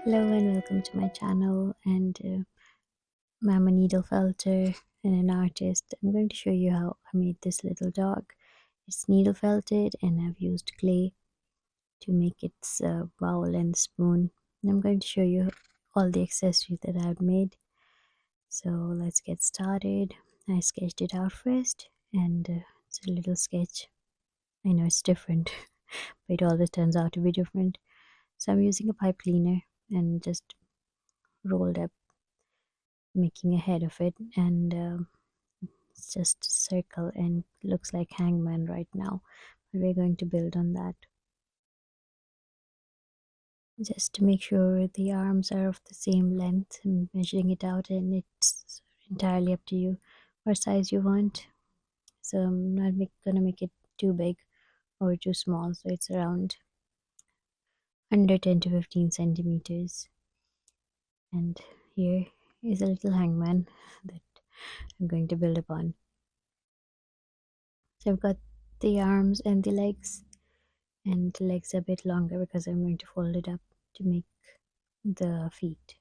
Hello and welcome to my channel, and I'm a needle felter and an artist. I'm going to show you how I made this little dog. It's needle felted and I've used clay to make its bowl and spoon. And I'm going to show you all the accessories that I've made. So let's get started. I sketched it out first, and it's a little sketch. I know it's different, but it always turns out to be different. So I'm using a pipe cleaner and just rolled up, making a head of it, and it's just a circle and looks like hangman right now, but we're going to build on that. Just to make sure the arms are of the same length, I'm measuring it out, and it's entirely up to you what size you want. So I'm not gonna make it too big or too small, so it's around under 10 to 15 centimeters. And here is a little hangman that I'm going to build upon. So I've got the arms and the legs, and the legs are a bit longer because I'm going to fold it up to make the feet.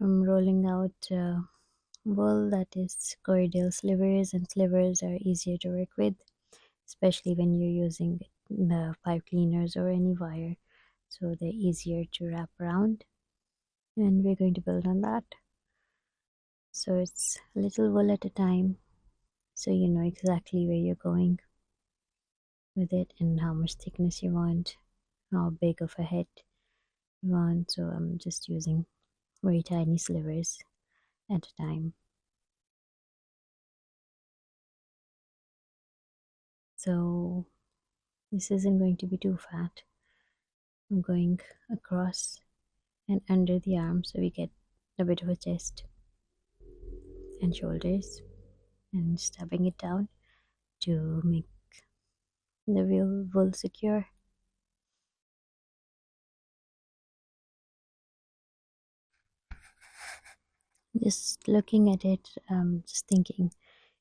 I'm rolling out wool that is Corriedale slivers, and slivers are easier to work with, especially when you're using the pipe cleaners or any wire, so they're easier to wrap around, and we're going to build on that. So it's a little wool at a time, so you know exactly where you're going with it and how much thickness you want, how big of a head you want. So I'm just using very tiny slivers at a time. So this isn't going to be too fat. I'm going across and under the arm so we get a bit of a chest and shoulders, and stabbing it down to make the wool secure. Just looking at it, just thinking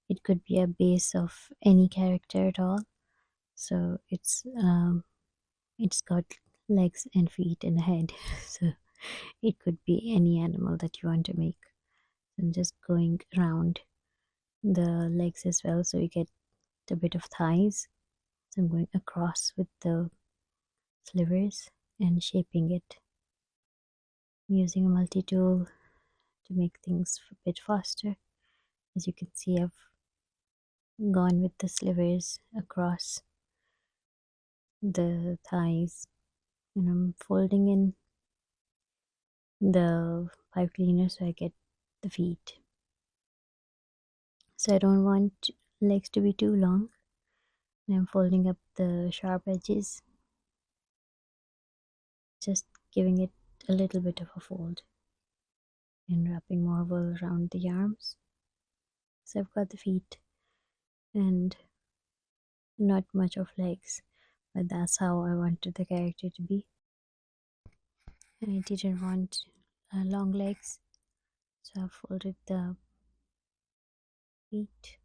it could be a base of any character at all. So it's got legs and feet and a head, so it could be any animal that you want to make. I'm just going around the legs as well, so you get a bit of thighs. So I'm going across with the slivers and shaping it. I'm using a multi-tool to make things a bit faster. As you can see, I've gone with the slivers across the thighs, and I'm folding in the pipe cleaner so I get the feet. So I don't want legs to be too long, and I'm folding up the sharp edges, just giving it a little bit of a fold and wrapping more wool around the arms. So I've got the feet and not much of legs, but that's how I wanted the character to be. And I didn't want long legs, so I folded the feet.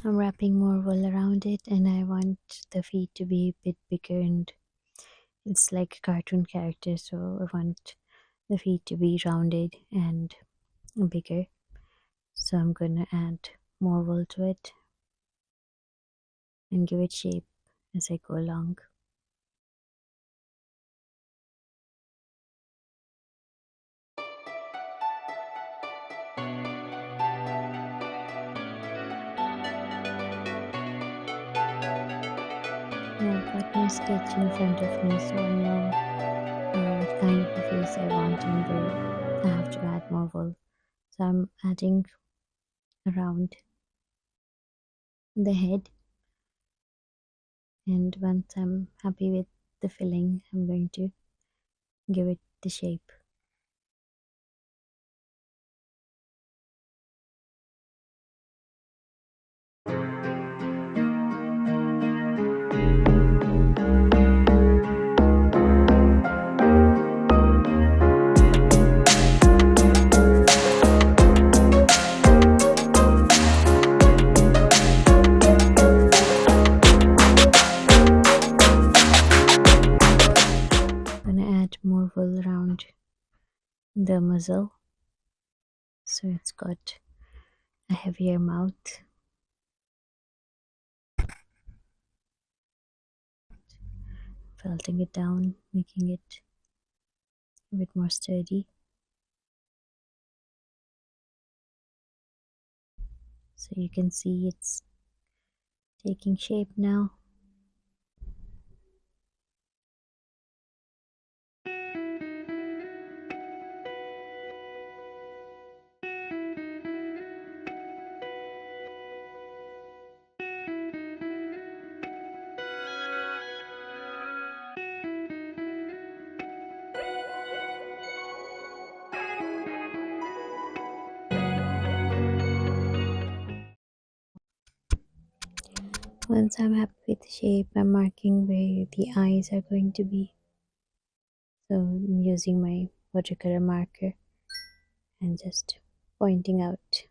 I'm wrapping more wool around it, and I want the feet to be a bit bigger, and it's like a cartoon character, so I want the feet to be rounded and bigger. So I'm gonna add more wool to it and give it shape as I go along. I've got my sketch in front of me, so I know what kind of a face I want, and I have to add more wool. So I'm adding around the head, and once I'm happy with the filling, I'm going to give it the shape. the muzzle, so it's got a heavier mouth. Felting it down, making it a bit more sturdy. So you can see it's taking shape now. Once I'm happy with the shape, I'm marking where the eyes are going to be. So I'm using my watercolor marker and just pointing out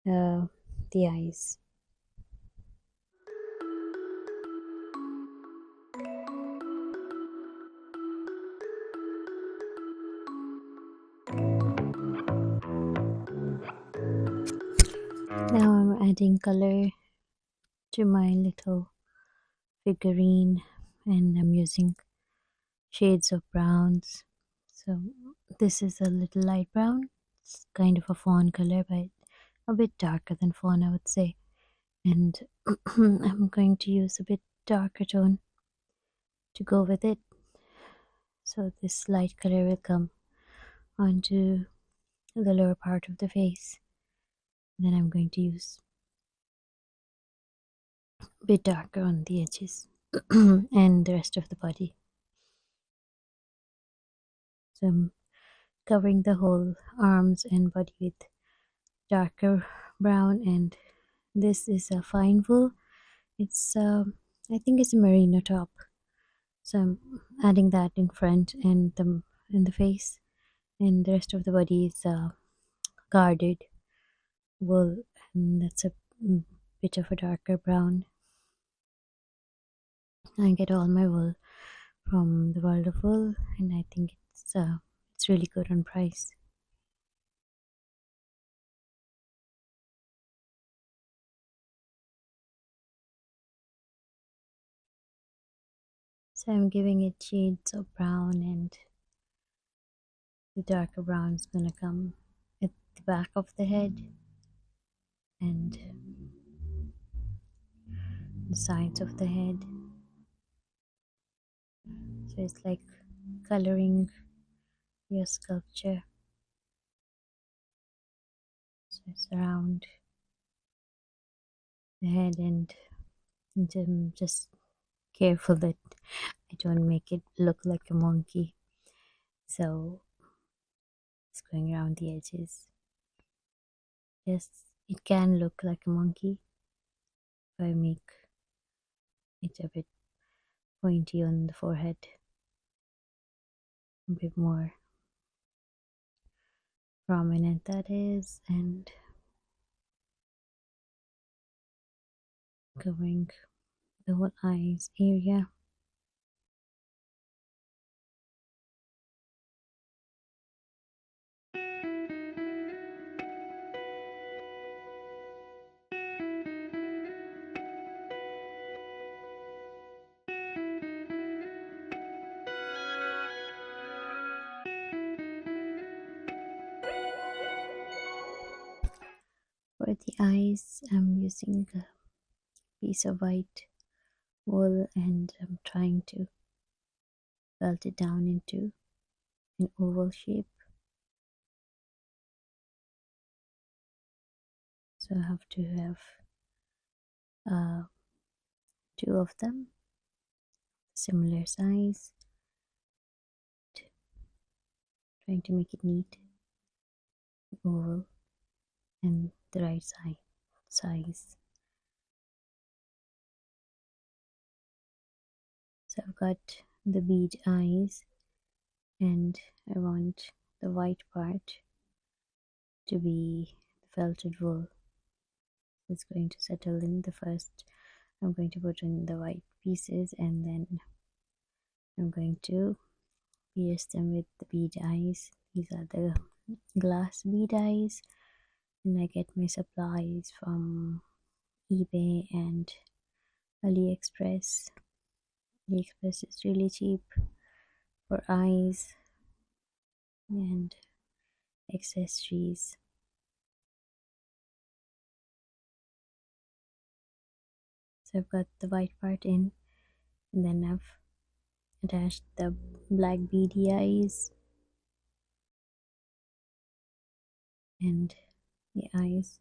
the eyes. Now I'm adding color to my little figurine, and I'm using shades of browns. So this is a little light brown. It's kind of a fawn color, but a bit darker than fawn, I would say. And I'm going to use a bit darker tone to go with it. So this light color will come onto the lower part of the face. Then I'm going to use a bit darker on the edges and the rest of the body. So I'm covering the whole arms and body with darker brown, and this is a fine wool. It's I think it's a merino top. So I'm adding that in front and the in the face, and the rest of the body is guarded wool, and that's a bit of a darker brown. I get all my wool from the World of Wool, and I think it's really good on price. So I'm giving it shades of brown, and the darker brown is gonna come at the back of the head and the sides of the head. So it's like coloring your sculpture. So it's around the head, and I'm just careful that I don't make it look like a monkey. So it's going around the edges. Yes, it can look like a monkey if I make it a bit pointy on the forehead, a bit more prominent that is, and covering the whole eyes area. For the eyes, I'm using a piece of white wool, and I'm trying to weld it down into an oval shape. So I have to have uh, two of them, similar size, trying to make it neat, oval, and the right size. So I've got the bead eyes, and I want the white part to be the felted wool. It's going to settle in the first. I'm going to put in the white pieces, and then I'm going to pierce them with the bead eyes. These are the glass bead eyes, and I get my supplies from eBay and AliExpress. AliExpress is really cheap for eyes and accessories. So I've got the white part in, and then I've attached the black beady eyes and the eyes.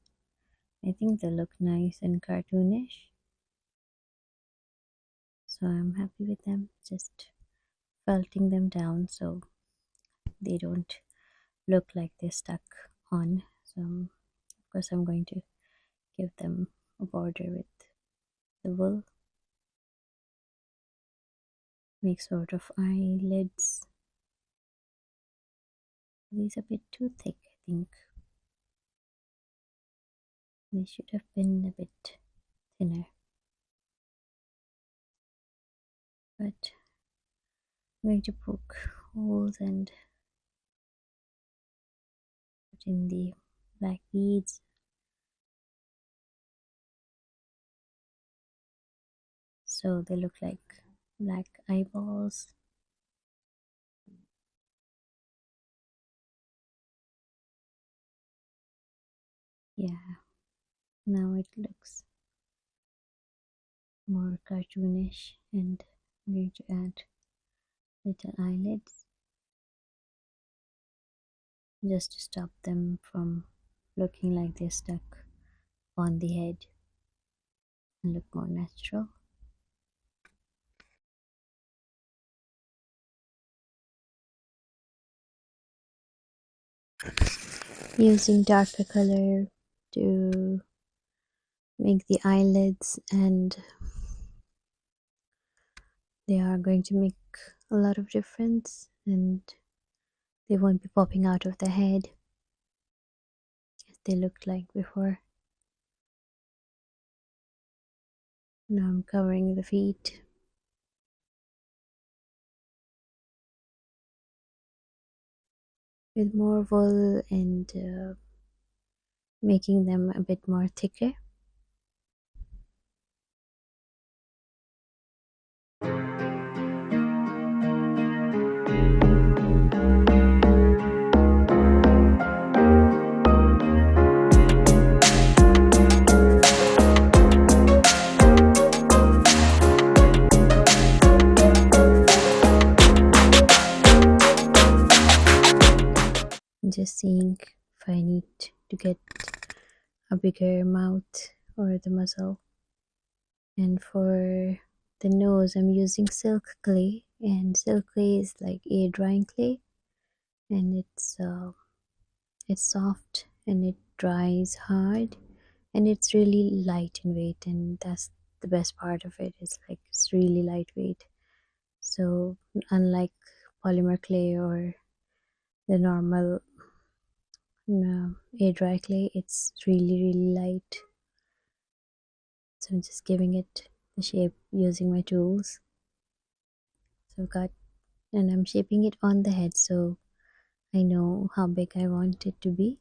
I think they look nice and cartoonish, so I'm happy with them. Just felting them down so they don't look like they're stuck on. So of course I'm going to give them a border with the wool. Make sort of eyelids. These are a bit too thick, I think. They should have been a bit thinner. But I'm going to poke holes and put in the black beads. So they look like black eyeballs. Yeah, now it looks more cartoonish, and I'm going to add little eyelids just to stop them from looking like they're stuck on the head and look more natural. Using darker color to make the eyelids, and they are going to make a lot of difference, and they won't be popping out of the head as they looked like before. Now I'm covering the feet with more wool and making them a bit more thicker. Just seeing if I need to get a bigger mouth or the muzzle. And for the nose, I'm using silk clay, and silk clay is like air drying clay, and it's soft and it dries hard, and it's really light in weight, and that's the best part of it. It's like it's really lightweight. So unlike polymer clay or the normal air dry clay, it's really light. So I'm just giving it the shape using my tools. So I've got, and I'm shaping it on the head so I know how big I want it to be.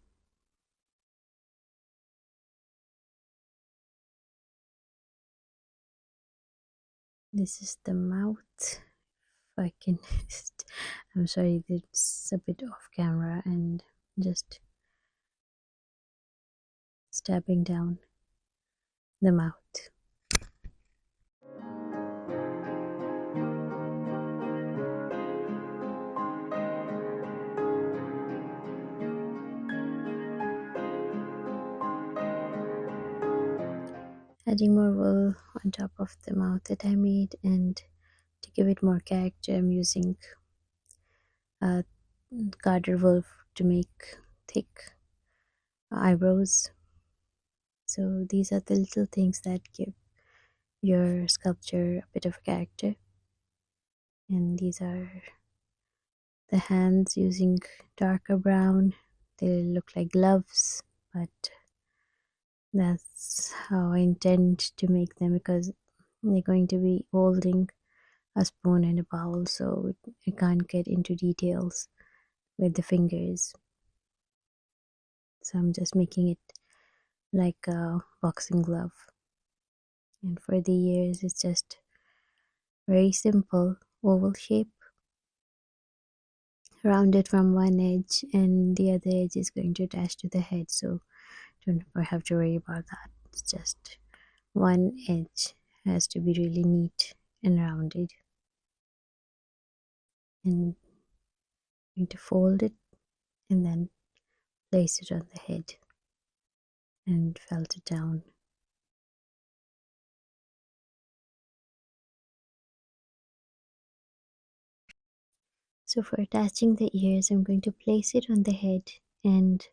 This is the mouth. If I can just, I'm sorry, it's a bit off camera, and just stabbing down the mouth. Adding more wool on top of the mouth that I made, and to give it more character, I'm using garter wool to make thick eyebrows. So these are the little things that give your sculpture a bit of character. And these are the hands using darker brown. They look like gloves, but that's how I intend to make them, because they're going to be holding a spoon and a bowl, so I can't get into details with the fingers. So I'm just making it like a boxing glove. And for the ears, it's just very simple oval shape, rounded from one edge, and the other edge is going to attach to the head. So don't have to worry about that. It's just one edge has to be really neat and rounded. And I'm going to fold it and then place it on the head and felt it down. So for attaching the ears, I'm going to place it on the head, and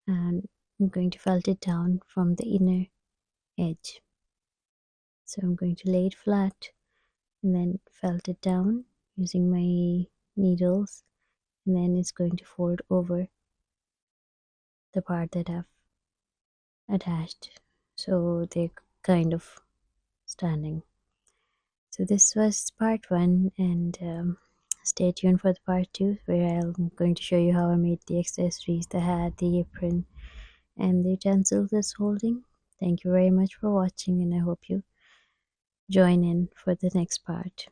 I'm going to felt it down from the inner edge. So I'm going to lay it flat and then felt it down using my needles, and then it's going to fold over the part that I've attached, so they're kind of standing. So this was part one, and stay tuned for the part two, where I'm going to show you how I made the accessories, the hat, the apron, and the utensils it's holding. Thank you very much for watching, and I hope you join in for the next part.